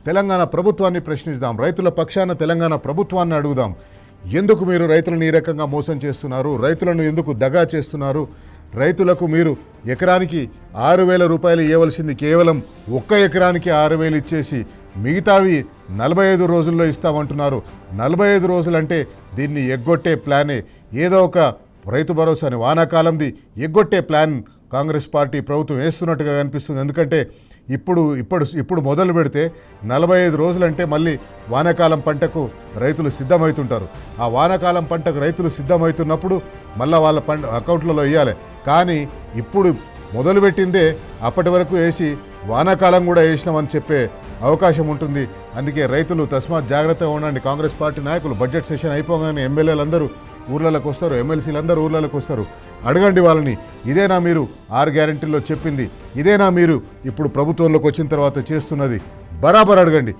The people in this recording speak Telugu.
తెలంగాణ ప్రభుత్వాన్ని ప్రశ్నిద్దాం. రైతుల పక్షాన తెలంగాణ ప్రభుత్వాన్ని అడుగుదాం. ఎందుకు మీరు రైతులను ఈ రకంగా మోసం చేస్తున్నారు? రైతులను ఎందుకు దగా చేస్తున్నారు? రైతులకు మీరు ఎకరానికి 6,000 రూపాయలు ఇవ్వవలసింది కేవలం 1 ఎకరానికి 6,000 ఇచ్చేసి మిగతావి 45 రోజుల్లో ఇస్తామంటున్నారు. 45 రోజులంటే దీన్ని ఎగ్గొట్టే ప్లానే. ఏదో ఒక రైతు భరోసాని వానాకాలంది ఎగ్గొట్టే ప్లాన్ కాంగ్రెస్ పార్టీ ప్రభుత్వం వేస్తున్నట్టుగా కనిపిస్తుంది. ఎందుకంటే ఇప్పుడు మొదలు పెడితే 45 రోజులంటే మళ్ళీ వానాకాలం పంటకు రైతులు సిద్ధమవుతుంటారు. ఆ వానాకాలం పంటకు రైతులు సిద్ధమవుతున్నప్పుడు మళ్ళీ వాళ్ళ అకౌంట్లలో వేయాలి. కానీ ఇప్పుడు మొదలుపెట్టిందే అప్పటి వరకు వేసి వానాకాలం కూడా వేసినామని చెప్పే అవకాశం ఉంటుంది. అందుకే రైతులు తస్మాత్ జాగ్రత్తగా ఉండండి. కాంగ్రెస్ పార్టీ నాయకులు బడ్జెట్ సెషన్ అయిపోగానే ఎమ్మెల్యేలందరూ ఊర్లలోకి వస్తారు, ఎమ్మెల్సీలందరూ ఊర్లలోకి వస్తారు. అడగండి వాళ్ళని, ఇదేనా మీరు 6 గ్యారెంటీల్లో చెప్పింది? ఇదేనా మీరు ఇప్పుడు ప్రభుత్వంలోకి వచ్చిన తర్వాత చేస్తున్నది? బరాబర్ అడగండి.